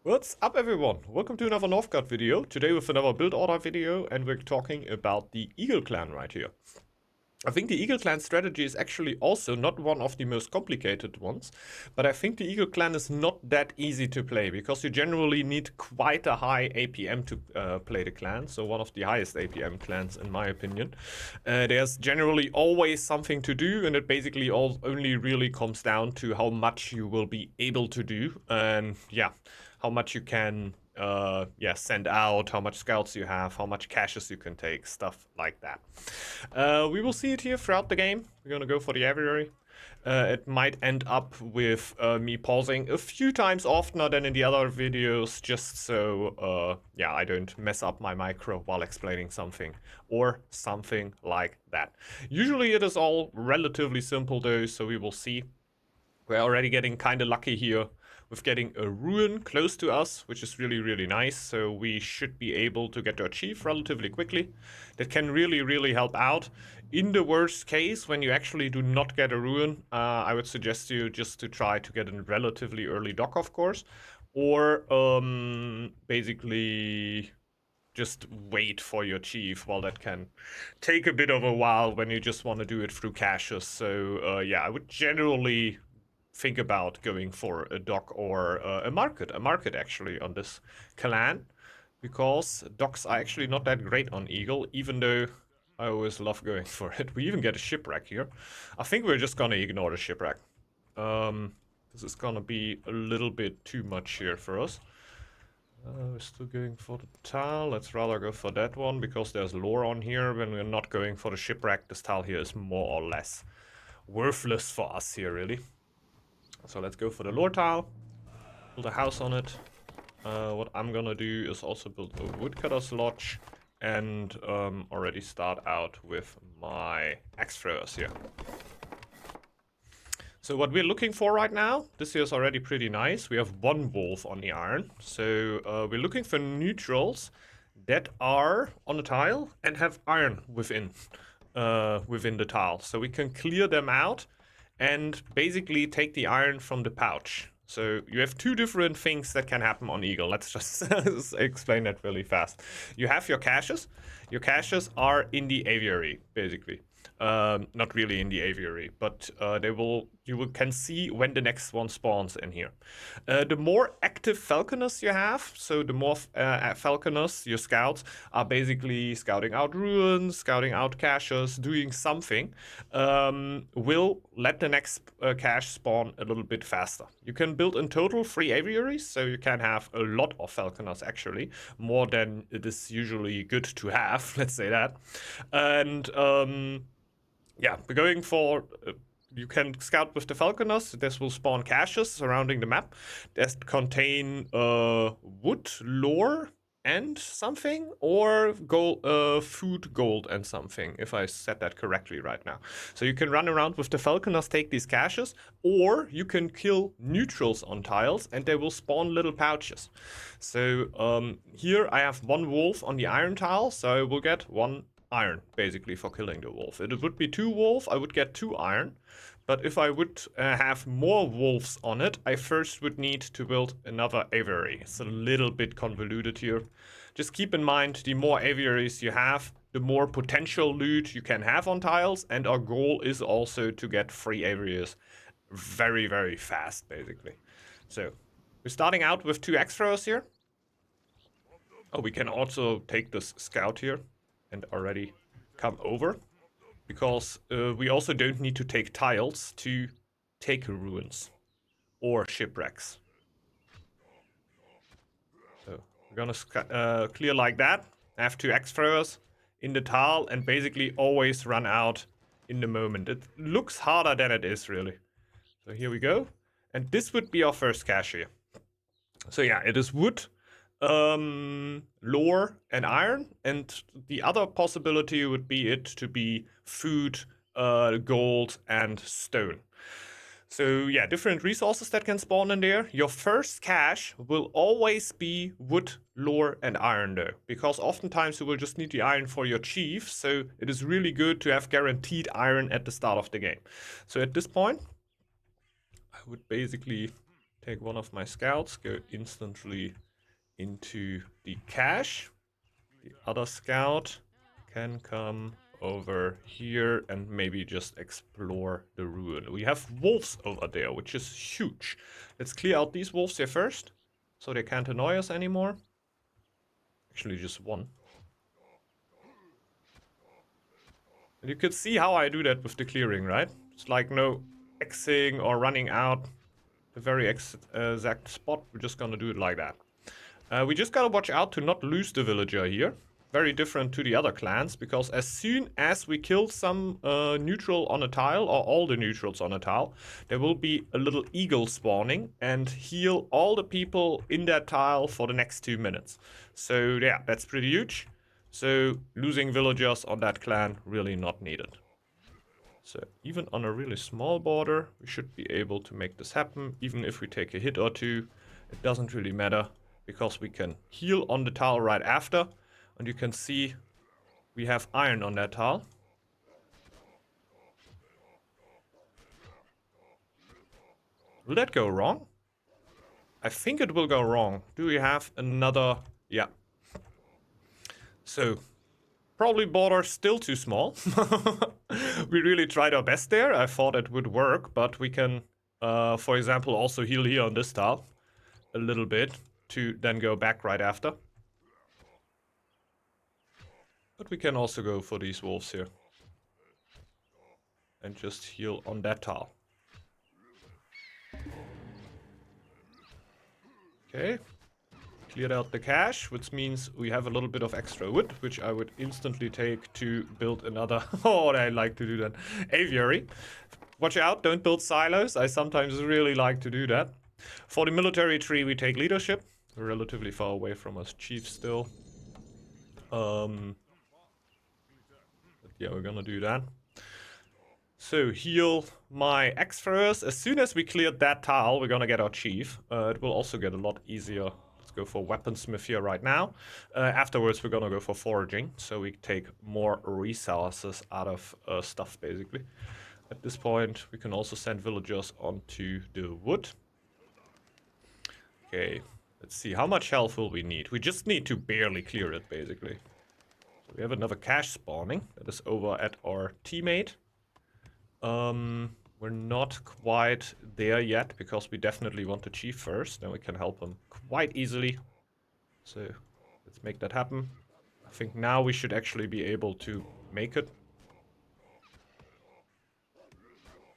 What's up everyone? Welcome to another Northgard video. Today with another build order video, and we're talking about the Eagle Clan right here. I think the Eagle Clan strategy is actually also not one of the most complicated ones, but I think the Eagle Clan is not that easy to play because you generally need quite a high APM to play the clan, so one of the highest APM clans in my opinion. There's generally always something to do, and it basically only really comes down to how much you will be able to do, and yeah, how much you can send out, how much scouts you have, how much caches you can take, stuff like that. We will see it here throughout the game. We're gonna go for the aviary. It might end up with me pausing a few times oftener than in the other videos, just so I don't mess up my micro while explaining something or something like that. Usually it is all relatively simple though, so we will see. We're already getting kind of lucky here with getting a ruin close to us, which is really, really nice. So we should be able to get to achieve relatively quickly. That can really, really help out. In the worst case, when you actually do not get a ruin, I would suggest you just to try to get a relatively early dock, of course. Or basically just wait for your chief. Well, that can take a bit of a while when you just want to do it through caches. So I would generally think about going for a dock or a market actually on this clan, because docks are actually not that great on Eagle, even though I always love going for it. We even get a shipwreck here. I think we're just gonna ignore the shipwreck. This is gonna be a little bit too much here for us. We're still going for the tile. Let's rather go for that one because there's lore on here. When we're not going for the shipwreck, this tile here is more or less worthless for us here, really. So let's go for the lore tile, build a house on it. What I'm gonna do is also build a woodcutter's lodge and already start out with my axe throwers here. So what we're looking for right now, this here is already pretty nice. We have one wolf on the iron. So we're looking for neutrals that are on the tile and have iron within the tile. So we can clear them out and basically take the iron from the pouch. So you have two different things that can happen on Eagle. Let's just explain that really fast. You have your caches. Your caches are in the aviary, basically. Not really in the aviary, but you can see when the next one spawns in here. The more active falconers you have, so the more falconers, your scouts, are basically scouting out ruins, scouting out caches, doing something, will let the next cache spawn a little bit faster. You can build in total 3 aviaries, so you can have a lot of falconers actually, more than it is usually good to have, let's say that. And we're going for you can scout with the falconers. This will spawn caches surrounding the map that contain wood, lore, and something, or gold, food, gold, and something, if I said that correctly right now. So you can run around with the falconers, take these caches, or you can kill neutrals on tiles and they will spawn little pouches. So here I have one wolf on the iron tile, so I will get one iron basically for killing the wolf. If it would be 2 wolf, I would get 2 iron. But if I would have more wolves on it, I first would need to build another aviary. It's a little bit convoluted here. Just keep in mind, the more aviaries you have, the more potential loot you can have on tiles. And our goal is also to get 3 aviaries very, very fast, basically. So we're starting out with 2 axe throwers here. Oh, we can also take this scout here and already come over, because we also don't need to take tiles to take ruins or shipwrecks. So we're gonna clear like that, have 2 axe throwers in the tile, and basically always run out in the moment. It looks harder than it is, really. So here we go, and this would be our first cache here. So yeah, it is wood, lore, and iron, and the other possibility would be it to be food, gold, and stone. So yeah, different resources that can spawn in there. Your first cache will always be wood, lore, and iron though, because oftentimes you will just need the iron for your chief, so it is really good to have guaranteed iron at the start of the game. So at this point, I would basically Take one of my scouts, go instantly into the cache. The other scout can come over here and maybe just explore the ruin. We have wolves over there, which is huge. Let's clear out these wolves here first, so they can't annoy us anymore. Actually, just one. And you could see how I do that with the clearing, right? It's like no Xing or running out the very exact spot. We're just gonna do it like that. We just gotta watch out to not lose the villager here. Very different to the other clans, because as soon as we kill some neutral on a tile, or all the neutrals on a tile, there will be a little eagle spawning and heal all the people in that tile for the next 2 minutes. So yeah, that's pretty huge. So losing villagers on that clan, really not needed. So even on a really small border, we should be able to make this happen. Even if we take a hit or two, it doesn't really matter, because we can heal on the tile right after. And you can see we have iron on that tile. Will that go wrong? I think it will go wrong. Do we have another? Yeah. So probably border still too small. We really tried our best there. I thought it would work, but we can, for example, also heal here on this tile a little bit to then go back right after. But we can also go for these wolves here and just heal on that tile. Okay. Cleared out the cache, which means we have a little bit of extra wood, which I would instantly take to build another. Oh, I like to do that. Aviary. Watch out, don't build silos. I sometimes really like to do that. For the military tree, we take leadership. We're relatively far away from us chief still. But yeah, we're gonna do that. So heal my X-Throwers. As soon as we cleared that tile, we're gonna get our chief. It will also get a lot easier. Let's go for weaponsmith here right now. Afterwards, we're gonna go for foraging, so we take more resources out of stuff, basically. At this point, we can also send villagers onto the wood. Okay, let's see. How much health will we need? We just need to barely clear it, basically. So we have another cache spawning. That is over at our teammate. We're not quite there yet, because we definitely want the chief first. Then we can help him quite easily. So let's make that happen. I think now we should actually be able to make it.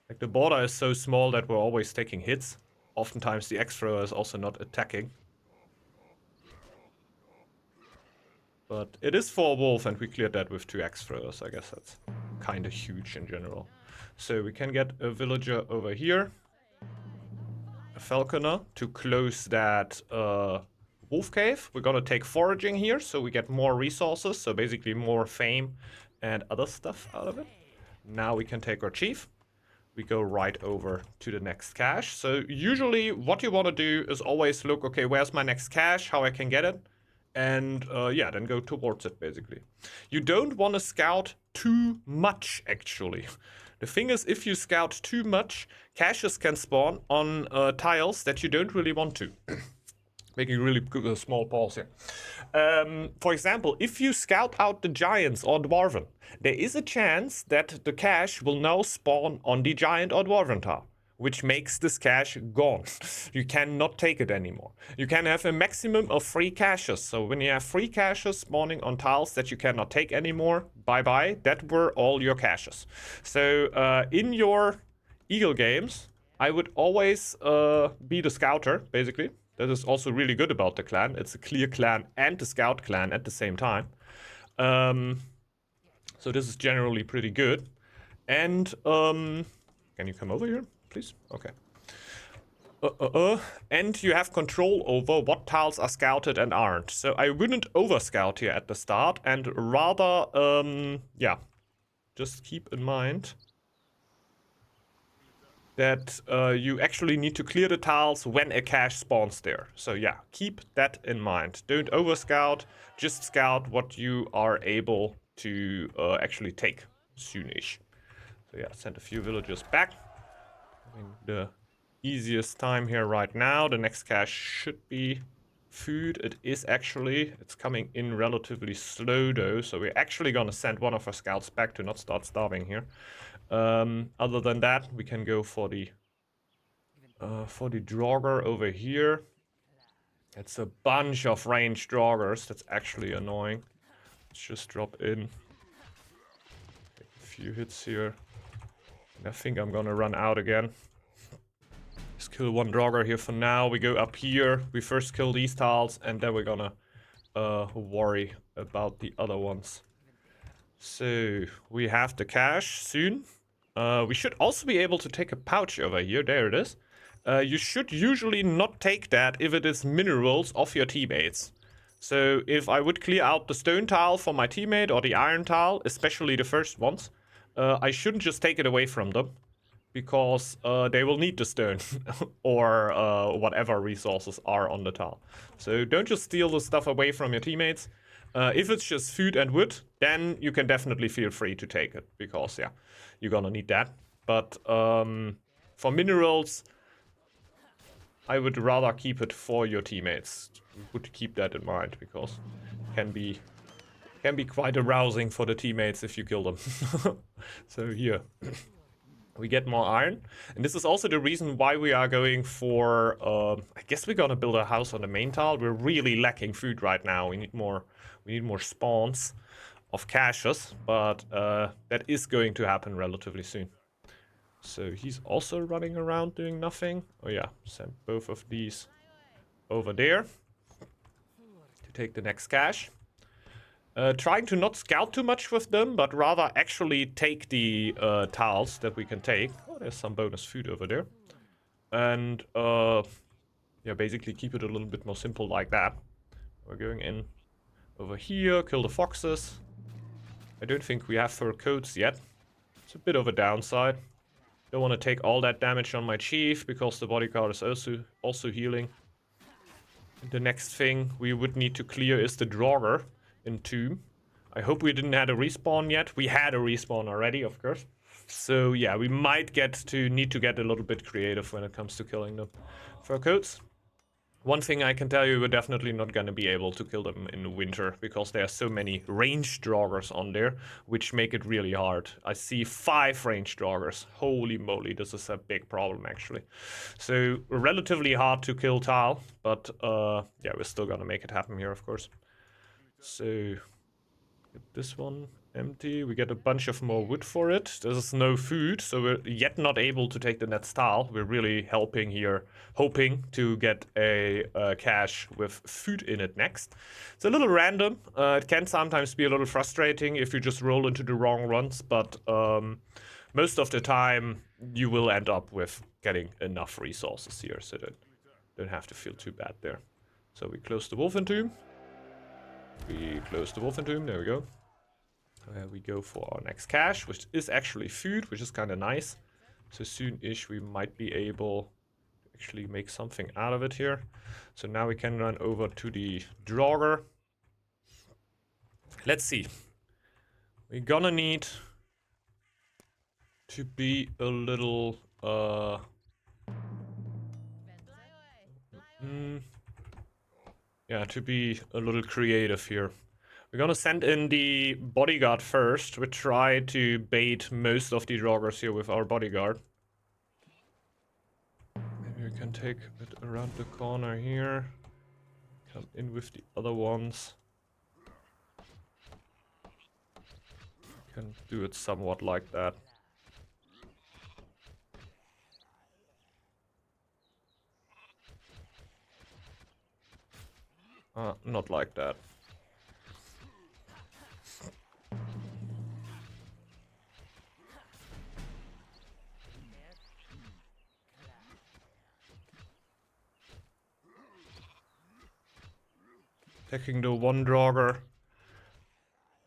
Like, the border is so small that we're always taking hits. Oftentimes the X-Thrower is also not attacking. But it is for a wolf, and we cleared that with 2 X-Throwers. I guess that's kind of huge in general. So we can get a villager over here. A falconer to close that wolf cave. We're gonna take foraging here, so we get more resources. So basically more fame and other stuff out of it. Now we can take our chief. We go right over to the next cache. So usually what you want to do is always look, okay, where's my next cache, how I can get it, and yeah, then go towards it, basically. You don't want to scout too much, actually. The thing is, if you scout too much, caches can spawn on tiles that you don't really want to. Making a really small pause here. For example, if you scout out the giants or dwarven, there is a chance that the cache will now spawn on the giant or dwarven tile, which makes this cache gone. You cannot take it anymore. You can have a maximum of 3 caches. So when you have 3 caches spawning on tiles that you cannot take anymore, bye-bye, that were all your caches. So in your Eagle games, I would always be the scouter, basically. That is also really good about the clan. It's a clear clan and a scout clan at the same time. So this is generally pretty good. And can you come over here, please? Okay. And you have control over what tiles are scouted and aren't. So I wouldn't over scout here at the start, and rather, yeah, just keep in mind that you actually need to clear the tiles when a cache spawns there. So yeah, keep that in mind. Don't over scout, just scout what you are able to actually take soonish. So yeah, send a few villagers back. I mean, the easiest time here right now. The next cache should be food. It is actually. It's coming in relatively slow though, so we're actually gonna send one of our scouts back to not start starving here. Other than that, we can go for the Draugr over here. It's a bunch of ranged Draugrs. That's actually annoying. Let's just drop in. Take a few hits here. And I think I'm gonna run out again. Just kill one Draugr here for now. We go up here. We first kill these tiles, and then we're gonna worry about the other ones. So we have the cache soon. We should also be able to take a pouch over here. There it is. You should usually not take that if it is minerals of your teammates. So if I would clear out the stone tile for my teammate or the iron tile, especially the first ones, I shouldn't just take it away from them, because they will need the stone or whatever resources are on the tile. So don't just steal the stuff away from your teammates. If it's just food and wood, then you can definitely feel free to take it, because yeah, you're gonna need that. But for minerals, I would rather keep it for your teammates. You would keep that in mind, because it can be quite arousing for the teammates if you kill them. So here we get more iron, and this is also the reason why we are going for I guess we're gonna build a house on the main tile. We're really lacking food right now. We need more spawns of caches, but that is going to happen relatively soon. So he's also running around doing nothing. Oh yeah, send both of these over there to take the next cache. Trying to not scout too much with them, but rather actually take the tiles that we can take. Oh, there's some bonus food over there. And yeah, basically keep it a little bit more simple like that. We're going in over here, kill the foxes. I don't think we have fur coats yet. It's a bit of a downside. Don't want to take all that damage on my chief, because the bodyguard is also healing. And the next thing we would need to clear is the Draugr in Tomb. I hope we didn't have a respawn yet. We had a respawn already, of course. So yeah, we might need to get a little bit creative when it comes to killing them. Fur coats. One thing I can tell you, we're definitely not going to be able to kill them in winter, because there are so many ranged Draugrs on there, which make it really hard. I see 5 ranged Draugrs. Holy moly, this is a big problem, actually. So, relatively hard to kill tile, but yeah, we're still going to make it happen here, of course. So, get this one empty. We get a bunch of more wood for it. There's no food, so we're yet not able to take the next tile. We're really helping here, hoping to get a cache with food in it next. It's a little random. It can sometimes be a little frustrating if you just roll into the wrong ones, but most of the time you will end up with getting enough resources here, so don't have to feel too bad there. So we close the wolf entomb. We close the wolf entomb. There we go. We go for our next cache, which is actually food, which is kind of nice. So soon-ish we might be able to actually make something out of it here. So now we can run over to the Draugr. Let's see. We're gonna need to be a little yeah, to be a little creative here. We're gonna send in the bodyguard first. We try to bait most of the Draugrs here with our bodyguard. Maybe we can take it around the corner here. Come in with the other ones. Can do it somewhat like that. Not like that. Taking the one Draugr.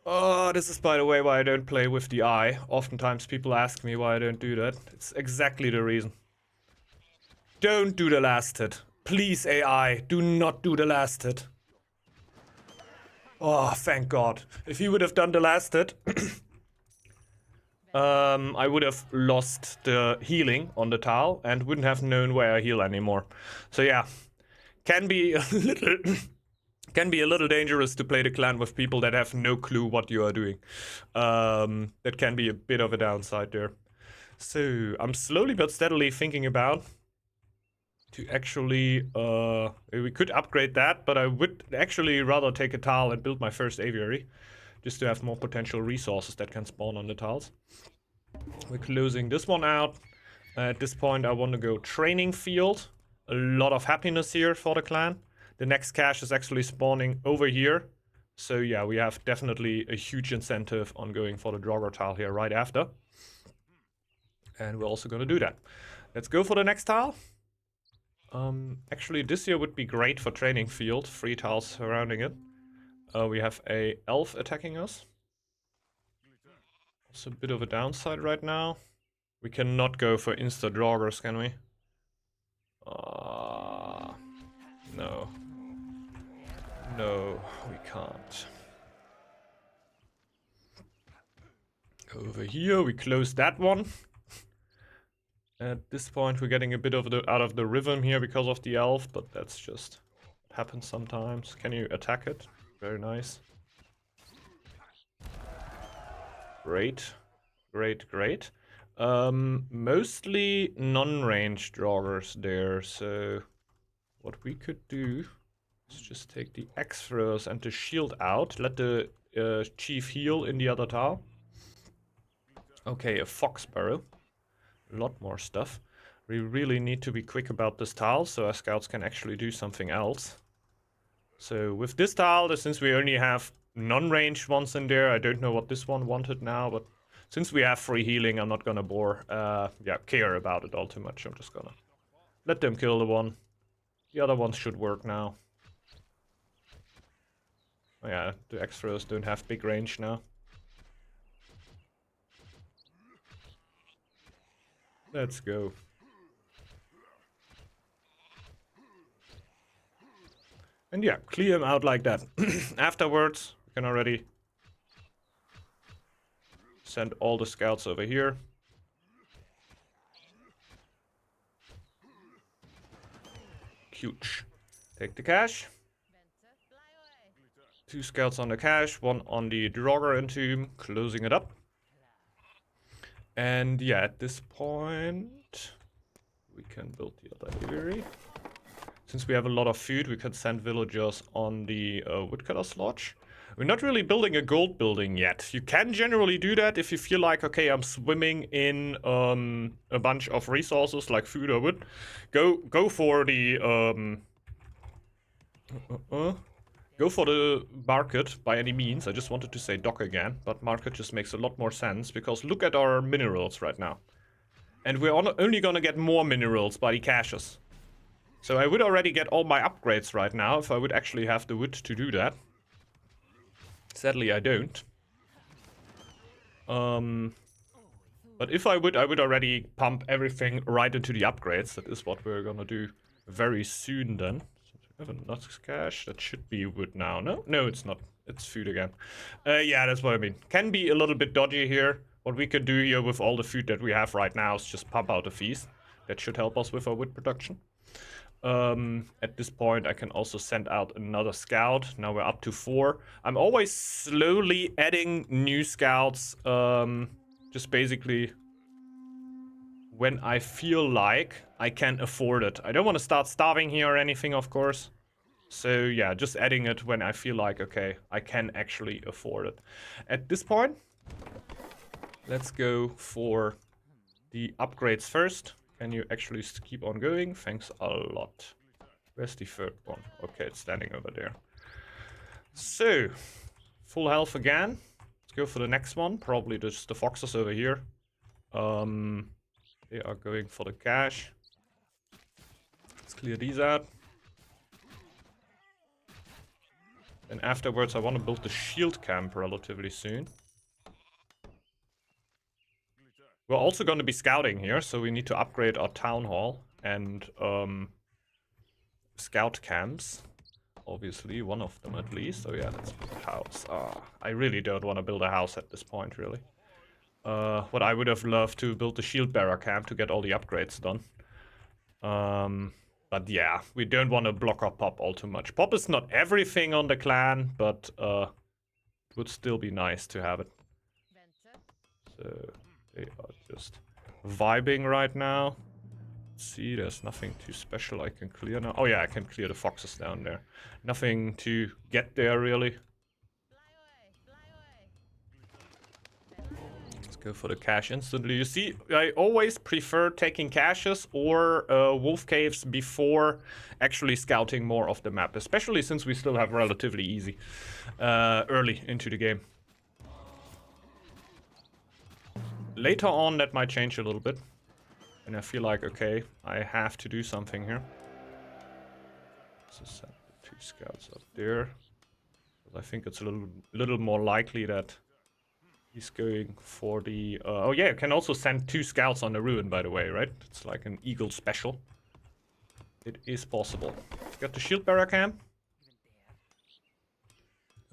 Oh, this is, by the way, why I don't play with the eye. Oftentimes people ask me why I don't do that. It's exactly the reason. Don't do the last hit. Please, AI, do not do the last hit. Oh, thank God. If he would have done the last hit, I would have lost the healing on the tile and wouldn't have known where I heal anymore. So yeah, can be a little can be a little dangerous to play the clan with people that have no clue what you are doing. That can be a bit of a downside there. So I'm slowly but steadily thinking about to actually we could upgrade that, but I would actually rather take a tile and build my first aviary just to have more potential resources that can spawn on the tiles. We're closing this one out. At this point I want to go training field. A lot of happiness here for the clan. The next cache is actually spawning over here, so yeah, we have definitely a huge incentive on going for the Draugr tile here right after, and we're also going to do that. Let's go for the next tile. Actually, this here would be great for training field. 3 tiles surrounding it. We have a elf attacking us. It's a bit of a downside right now. We cannot go for insta Draugrs, can we? No. No, we can't. Over here, we close that one. At this point, we're getting a bit of out of the rhythm here because of the elf, but that's just what happens sometimes. Can you attack it? Very nice. Great. Great, great. Mostly non-range Draugrs there, so what we could do is just take the axe throwers and the shield out. Let the chief heal in the other tile. Okay, a fox burrow. A lot more stuff. We really need to be quick about this tile so our scouts can actually do something else. So with this tile, since we only have non-ranged ones in there, I don't know what this one wanted now, but since we have free healing, I'm not gonna care about it all too much. I'm just gonna let them kill the one. The other ones should work now. Oh yeah, the X-throws don't have big range now. Let's go. And yeah, clear them out like that. Afterwards, we can already send all the scouts over here. Huge. Take the cache. 2 scouts on the cache, 1 on the Draugr entomb, closing it up. And yeah, at this point, we can build the other aviary. Since we have a lot of food, we can send villagers on the woodcutter's lodge. We're not really building a gold building yet. You can generally do that if you feel like, okay, I'm swimming in a bunch of resources like food or wood. Go for the go for the market by any means. I just wanted to say dock again, but market just makes a lot more sense because look at our minerals right now. And we're only gonna get more minerals by the caches. So I would already get all my upgrades right now if I would actually have the wood to do that. Sadly, I don't. But if I would already pump everything right into the upgrades. That is what we're gonna do very soon then. We have a nut cache. That should be wood now. No, it's not. It's food again. Yeah, that's what I mean. Can be a little bit dodgy here. What we could do here with all the food that we have right now is just pump out a feast. That should help us with our wood production. At this point, I can also send out another scout. Now we're up to 4. I'm always slowly adding new scouts, just basically when I feel like I can afford it. I don't want to start starving here or anything, of course. So yeah, just adding it when I feel like, okay, I can actually afford it. At this point, let's go for the upgrades first. Can you actually keep on going? Thanks a lot. Where's the 3rd one? Okay, it's standing over there. So, full health again. Let's go for the next one. Probably just the foxes over here. They are going for the cache. Let's clear these out. And afterwards, I want to build the shield camp relatively soon. We're also going to be scouting here, so we need to upgrade our town hall and scout camps. Obviously, one of them at least. Oh yeah, let's build a house. I really don't want to build a house at this point, really. what I would have loved to build the shield bearer camp to get all the upgrades done. But yeah, we don't want to block our pop all too much. Pop is not everything on the clan, but it would still be nice to have it. So they are just vibing right now. Let's see, there's nothing too special I can clear now. Oh yeah, I can clear the foxes down there. Nothing to get there really. Go for the cache instantly. You see, I always prefer taking caches or wolf caves before actually scouting more of the map, especially since we still have relatively easy early into the game. Later on, that might change a little bit. And I feel like, okay, I have to do something here. Let's send the 2 scouts up there. I think it's a little more likely that he's going for the... oh yeah, you can also send 2 scouts on the ruin, by the way, right? It's like an eagle special. It is possible. Got the shield bearer camp.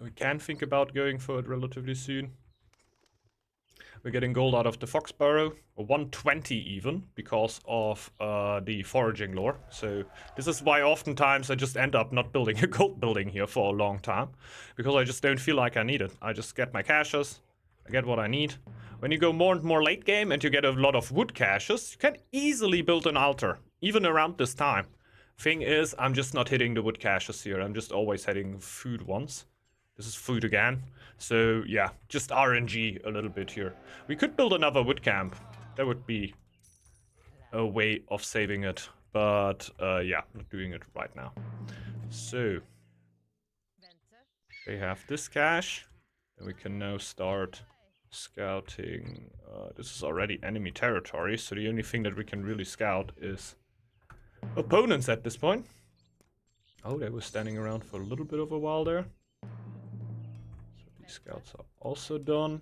We can think about going for it relatively soon. We're getting gold out of the fox burrow, 120 even, because of the foraging lore. So this is why oftentimes I just end up not building a gold building here for a long time, because I just don't feel like I need it. I just get my caches, I get what I need. When you go more and more late game and you get a lot of wood caches, you can easily build an altar, even around this time. Thing is, I'm just not hitting the wood caches here. I'm just always hitting food ones. This is food again. So yeah, just RNG a little bit here. We could build another wood camp. That would be a way of saving it. But yeah, not doing it right now. So they have this cache. And we can now start scouting. This is already enemy territory. So the only thing that we can really scout is opponents at this point. Oh, they were standing around for a little bit of a while there. Scouts are also done.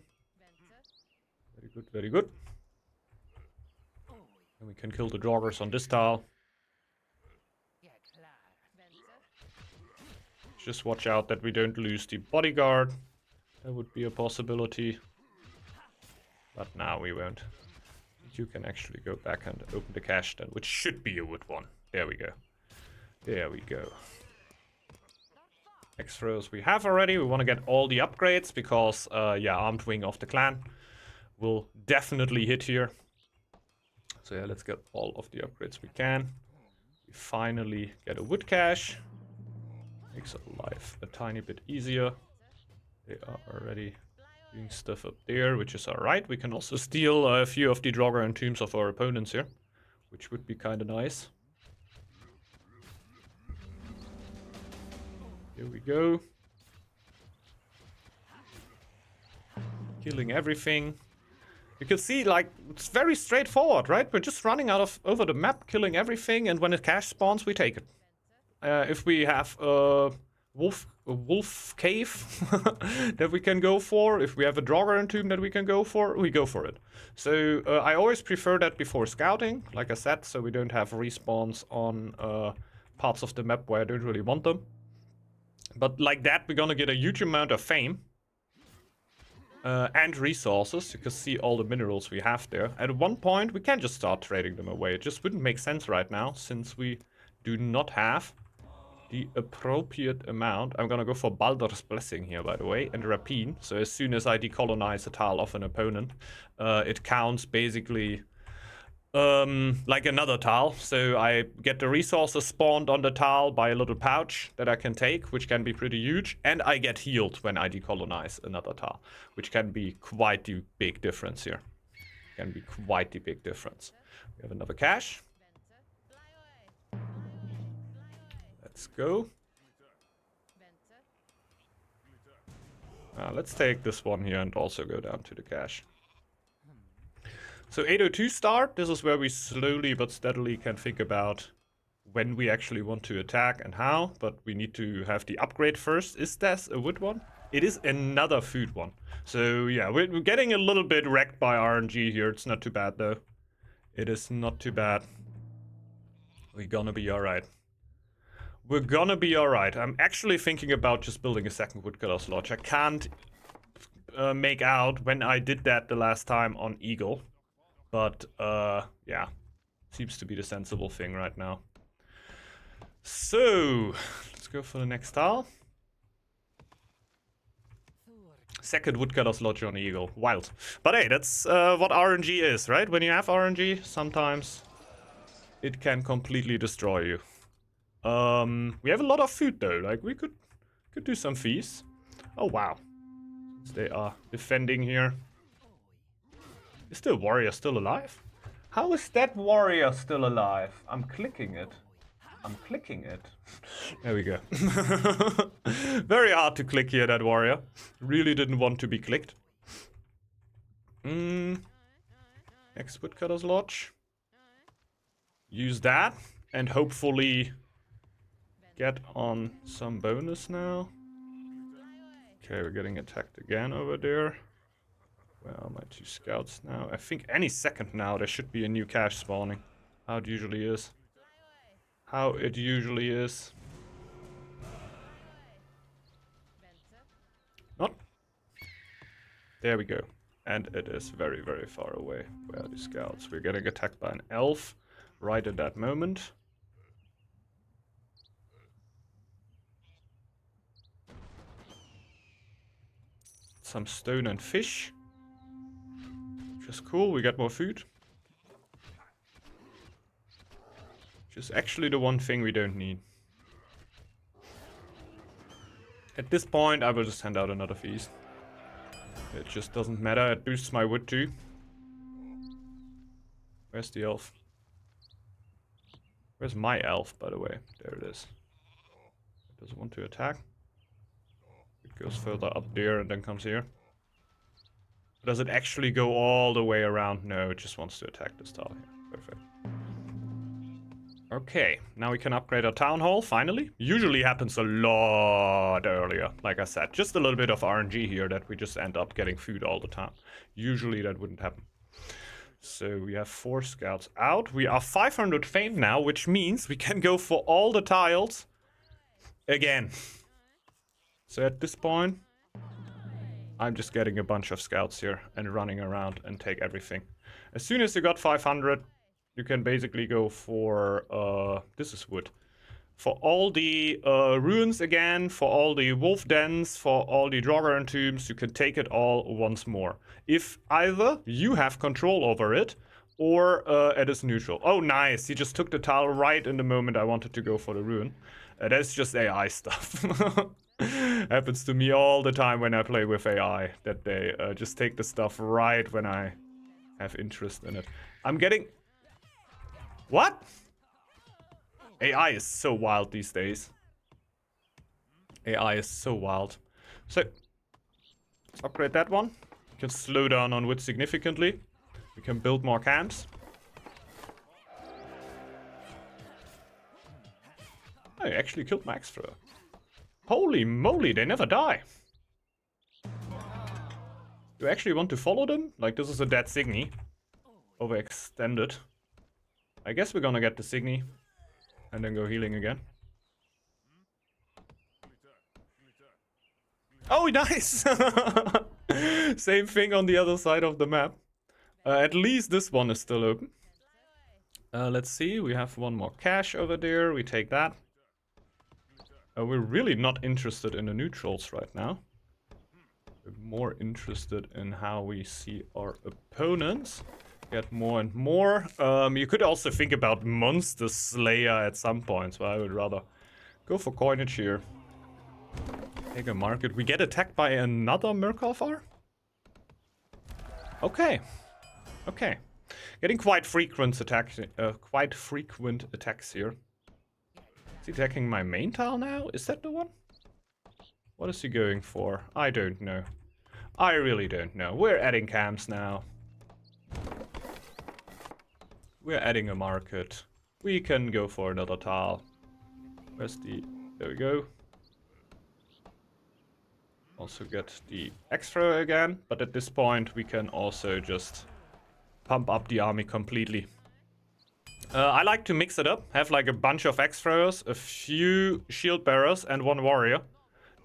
Very good, very good. And we can kill the joggers on this tile. Just watch out that we don't lose the bodyguard. That would be a possibility. But now we won't. You can actually go back and open the cache then, which should be a wood one. There we go. There we go. X-throws we have already. We want to get all the upgrades because, yeah, Armed Wing of the clan will definitely hit here. So yeah, let's get all of the upgrades we can. We finally get a wood cache. Makes life a tiny bit easier. They are already doing stuff up there, which is alright. We can also steal a few of the Draugr and Tombs of our opponents here, which would be kind of nice. Here we go. Killing everything. You can see, like, it's very straightforward, right? We're just running over the map, killing everything, and when a cache spawns, we take it. If we have a wolf cave that we can go for, if we have a Draugr and Tomb that we can go for, we go for it. So I always prefer that before scouting, like I said, so we don't have respawns on parts of the map where I don't really want them. But like that, we're gonna get a huge amount of fame and resources. You can see all the minerals we have there. At one point, we can just start trading them away. It just wouldn't make sense right now, since we do not have the appropriate amount. I'm gonna go for Baldur's Blessing here, by the way, and Rapine. So as soon as I decolonize a tile of an opponent, it counts basically like another tile. So I get the resources spawned on the tile by a little pouch that I can take, which can be pretty huge, and I get healed when I decolonize another tile, which can be quite the big difference here. Can be quite the big difference. We have another cache. Let's go. Let's take this one here and also go down to the cache. So 802 start, this is where we slowly but steadily can think about when we actually want to attack and how, but we need to have the upgrade first. Is this a wood one? It is another food one. So yeah, we're getting a little bit wrecked by RNG here. It's not too bad though. It is not too bad. We're gonna be alright. We're gonna be alright. I'm actually thinking about just building a second Woodcutter's Lodge. I can't make out when I did that the last time on Eagle. But, yeah. Seems to be the sensible thing right now. So, let's go for the next tile. Second Woodcutter's Lodge on Eagle. Wild. But hey, that's what RNG is, right? When you have RNG, sometimes it can completely destroy you. We have a lot of food though. Like, we could do some feasts. Oh, wow. Since they are defending here. Is the warrior still alive? How is that warrior still alive? I'm clicking it. I'm clicking it. There we go. Very hard to click here, that warrior. Really didn't want to be clicked. Next Woodcutter's Lodge. Use that. And hopefully get on some bonus now. Okay, we're getting attacked again over there. Where are my 2 scouts now? I think any second now there should be a new cache spawning. How it usually is. How it usually is. Not. There we go. And it is very, very far away. Where are the scouts? We're getting attacked by an elf right at that moment. Some stone and fish. Which is cool. We get more food. Which is actually the one thing we don't need. At this point, I will just send out another feast. It just doesn't matter. It boosts my wood too. Where's the elf? Where's my elf, by the way? There it is. It doesn't want to attack. It goes further up there and then comes here. Does it actually go all the way around? No, it just wants to attack this tile here. Perfect. Okay, now we can upgrade our town hall, finally. Usually happens a lot earlier, like I said. Just a little bit of RNG here that we just end up getting food all the time. Usually that wouldn't happen. So we have 4 scouts out. We are 500 famed now, which means we can go for all the tiles again. So at this point, I'm just getting a bunch of scouts here and running around and take everything. As soon as you got 500, you can basically go for, this is wood. For all the ruins again, for all the wolf dens, for all the Draugr tombs, you can take it all once more. If either you have control over it, or it is neutral. Oh, nice. He just took the tile right in the moment I wanted to go for the ruin. That's just AI stuff. Happens to me all the time when I play with AI, that they just take the stuff right when I have interest in it. I'm getting... What? AI is so wild these days. AI is so wild. So, let's upgrade that one. We can slow down on wood significantly. We can build more camps. I actually killed my extra. Holy moly, they never die. Do you actually want to follow them? Like, this is a dead Signy. Overextended. I guess we're gonna get the Signy. And then go healing again. Oh, nice! Same thing on the other side of the map. At least this one is still open. Let's see, we have one more cache over there. We take that. We're really not interested in the neutrals right now. We're more interested in how we see our opponents. Get more and more. You could also think about Monster Slayer at some points, but I would rather go for coinage here. Take a market. We get attacked by another Murkalfar? Okay. Okay. Getting quite frequent attacks here. Is he attacking my main tile now? Is that the one? What is he going for? I don't know. I really don't know. We're adding camps now. We're adding a market. We can go for another tile. Where's the... There we go. Also get the extra again. But at this point, we can also just pump up the army completely. I like to mix it up. Have like a bunch of extras, a few shield bearers, and one warrior.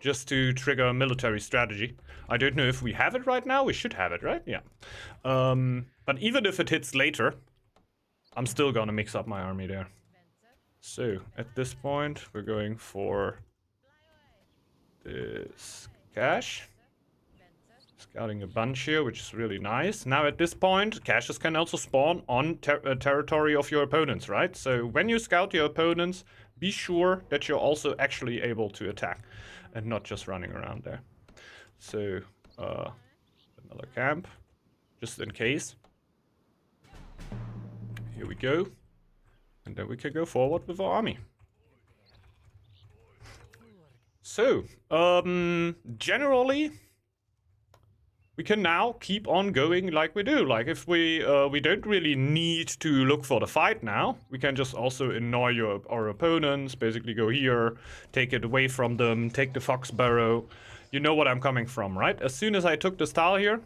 just to trigger a military strategy. I don't know if we have it right now. We should have it, right? Yeah. But even if it hits later, I'm still gonna mix up my army there. So, at this point, we're going for this cache. Scouting a bunch here, which is really nice. Now at this point, caches can also spawn on territory of your opponents, right? So when you scout your opponents, be sure that you're also actually able to attack and not just running around there. So, another camp, just in case. Here we go. And then we can go forward with our army. So, generally, we can now keep on going like we do. Like if we don't really need to look for the fight now. We can just also annoy our opponents. Basically go here, take it away from them, take the fox burrow. You know what I'm coming from, right? As soon as I took this tile here,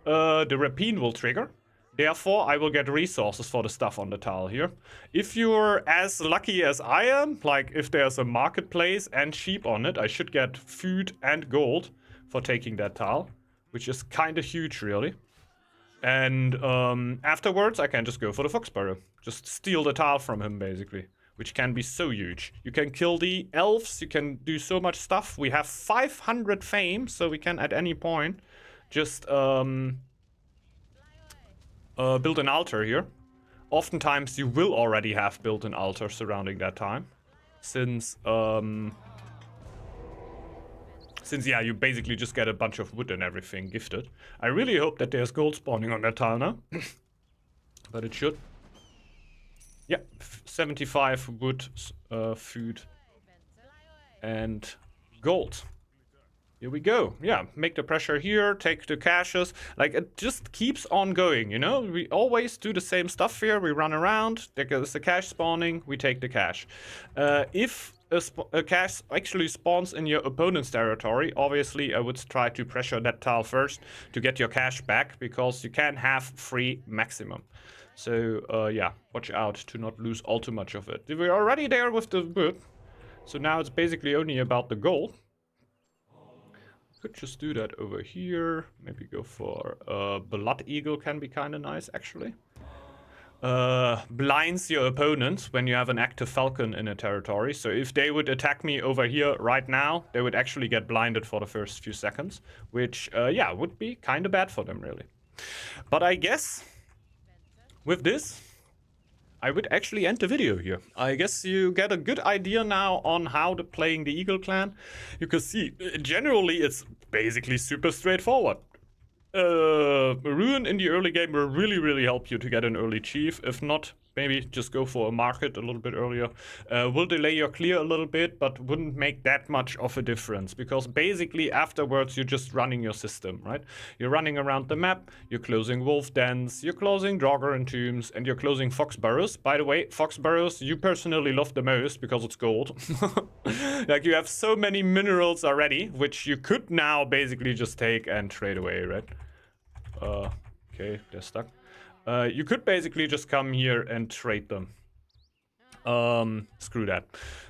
the rapine will trigger. Therefore, I will get resources for the stuff on the tile here. If you're as lucky as I am, like if there's a marketplace and sheep on it, I should get food and gold for taking that tile, which is kind of huge, really. And afterwards, I can just go for the Foxborough. Just steal the tile from him, basically, which can be so huge. You can kill the elves, you can do so much stuff. We have 500 fame, so we can, at any point, just build an altar here. Oftentimes, you will already have built an altar surrounding that time. Since, yeah, you basically just get a bunch of wood and everything gifted. I really hope that there's gold spawning on that tile now. But it should. Yeah, 75 wood, food, and gold. Here we go. Yeah, make the pressure here, take the caches. Like, it just keeps on going, you know? We always do the same stuff here. We run around, there's the cache spawning, we take the cache. If a cache actually spawns in your opponent's territory, obviously I would try to pressure that tile first to get your cache back, because you can have free maximum. So, yeah, watch out to not lose all too much of it. We're already there with the wood, so now it's basically only about the gold. Could just do that over here. Maybe go for Blood Eagle can be kind of nice, actually. Blinds your opponent when you have an active falcon in a territory. So if they would attack me over here right now, they would actually get blinded for the first few seconds, which, yeah, would be kind of bad for them, really. But I guess with this, I would actually end the video here. I guess you get a good idea now on how playing the Eagle clan. You can see, generally, it's basically super straightforward. Ruin in the early game will really, really help you to get an early chief. If not, maybe just go for a market a little bit earlier. Will delay your clear a little bit, but wouldn't make that much of a difference, because basically afterwards you're just running your system, right? You're running around the map, you're closing wolf dens, you're closing Draugr and tombs, and you're closing fox burrows. By the way, fox burrows you personally love the most because it's gold. Like, you have so many minerals already, which you could now basically just take and trade away, right? Okay, they're stuck. You could basically just come here and trade them. Screw that.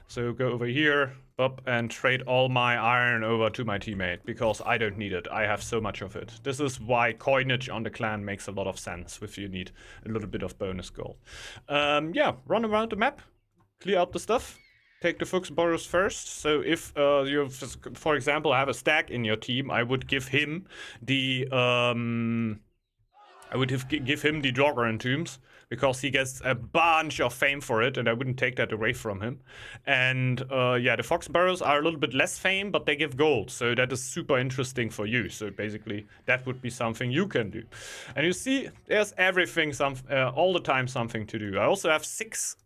So go over here, up, and trade all my iron over to my teammate, because I don't need it. I have so much of it. This is why coinage on the clan makes a lot of sense if you need a little bit of bonus gold. Yeah, run around the map, clear out the stuff. Take the fox burrows first. So if you, for example, have a stag in your team, I would give him the give him the Draugr and tombs, because he gets a bunch of fame for it, and I wouldn't take that away from him. And yeah, the fox burrows are a little bit less fame, but they give gold, so that is super interesting for you. So basically, that would be something you can do. And you see, there's everything, all the time something to do. I also have 6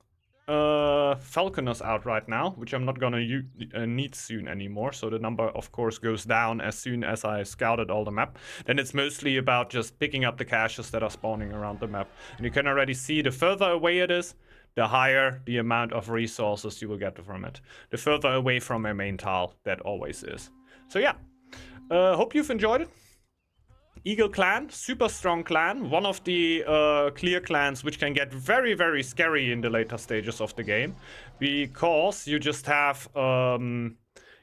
falconers out right now, which I'm not gonna need soon anymore, so the number of course goes down as soon as I scouted all the map. Then it's mostly about just picking up the caches that are spawning around the map, and you can already see the further away it is, the higher the amount of resources you will get from it. The further away from a main tile that always is. So yeah, hope you've enjoyed it. Eagle clan, super strong clan, one of the clear clans which can get very, very scary in the later stages of the game, because you just have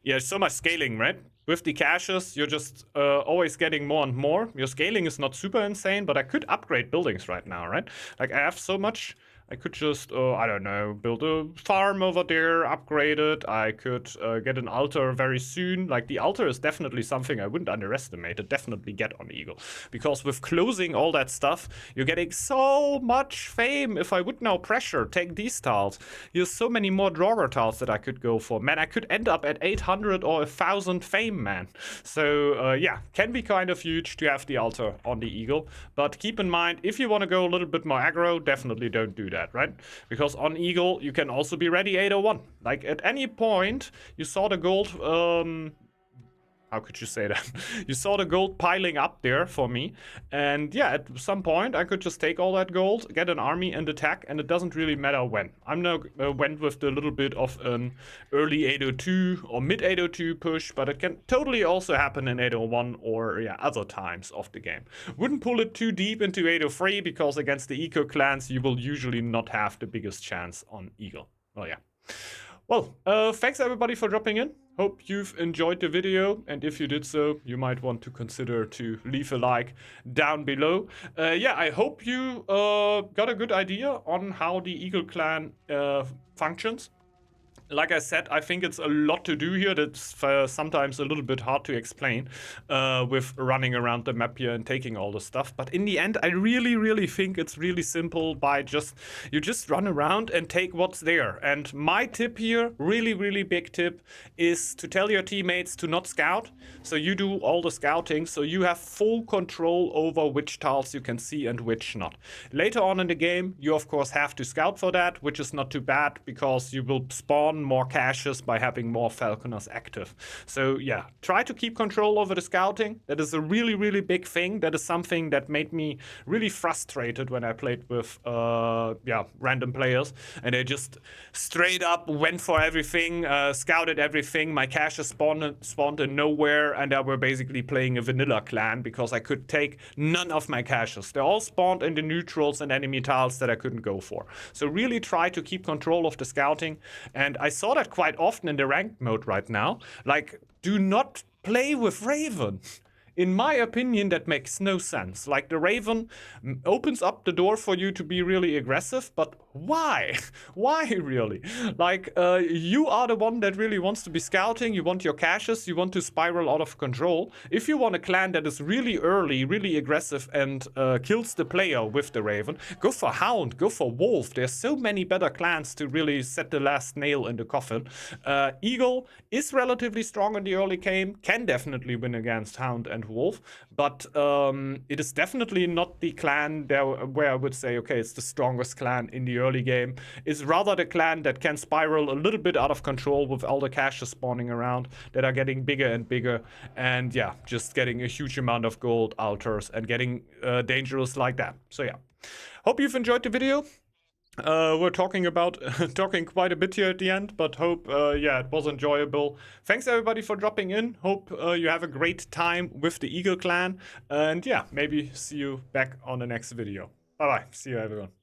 Yeah, so much scaling, right? With the caches, you're just always getting more and more. Your scaling is not super insane, but I could upgrade buildings right now, right? Like, I have so much. I could just, I don't know, build a farm over there, upgrade it. I could get an altar very soon. Like, the altar is definitely something I wouldn't underestimate. It definitely get on Eagle. Because with closing all that stuff, you're getting so much fame. If I would now pressure, take these tiles. Here's so many more drawer tiles that I could go for. Man, I could end up at 800 or 1,000 fame, man. So, yeah, can be kind of huge to have the altar on the Eagle. But keep in mind, if you want to go a little bit more aggro, definitely don't do that, right? Because on Eagle, you can also be ready 801. Like, at any point, you saw the gold, how could you say that? You saw the gold piling up there for me. And yeah, at some point, I could just take all that gold, get an army and attack, and it doesn't really matter when. I'm now went with the little bit of an early 802 or mid 802 push, but it can totally also happen in 801 or yeah, other times of the game. Wouldn't pull it too deep into 803 because against the eco clans, you will usually not have the biggest chance on Eagle. Well, yeah. Well, thanks everybody for dropping in. Hope you've enjoyed the video, and if you did so, you might want to consider to leave a like down below. Yeah, I hope you got a good idea on how the Eagle Clan functions. Like I said, I think it's a lot to do here. That's sometimes a little bit hard to explain with running around the map here and taking all the stuff. But in the end, I really, really think it's really simple by you just run around and take what's there. And my tip here, really, really big tip, is to tell your teammates to not scout. So you do all the scouting, so you have full control over which tiles you can see and which not. Later on in the game, you of course have to scout for that, which is not too bad because you will spawn more caches by having more falconers active. So yeah, try to keep control over the scouting. That is a really, really big thing. That is something that made me really frustrated when I played with random players, and they just straight up went for everything, scouted everything. My caches spawned in nowhere, and I were basically playing a vanilla clan because I could take none of my caches. They all spawned in the neutrals and enemy tiles that I couldn't go for. So really try to keep control of the scouting, and I saw that quite often in the ranked mode right now. Like, do not play with Raven. In my opinion, that makes no sense. Like, the Raven opens up the door for you to be really aggressive, but why? Why really? Like, you are the one that really wants to be scouting, you want your caches, you want to spiral out of control. If you want a clan that is really early, really aggressive, and kills the player with the Raven, go for Hound, go for Wolf. There's so many better clans to really set the last nail in the coffin. Eagle is relatively strong in the early game, can definitely win against Hound and Wolf, but it is definitely not the clan there where I would say, okay, it's the strongest clan in the early game. It's rather the clan that can spiral a little bit out of control with all the caches spawning around that are getting bigger and bigger, and yeah, just getting a huge amount of gold altars and getting dangerous like that. So yeah, hope you've enjoyed the video. We're talking about talking quite a bit here at the end, but hope yeah, it was enjoyable. Thanks everybody for dropping in. Hope you have a great time with the Eagle Clan, and yeah, maybe see you back on the next video. Bye bye. See you everyone.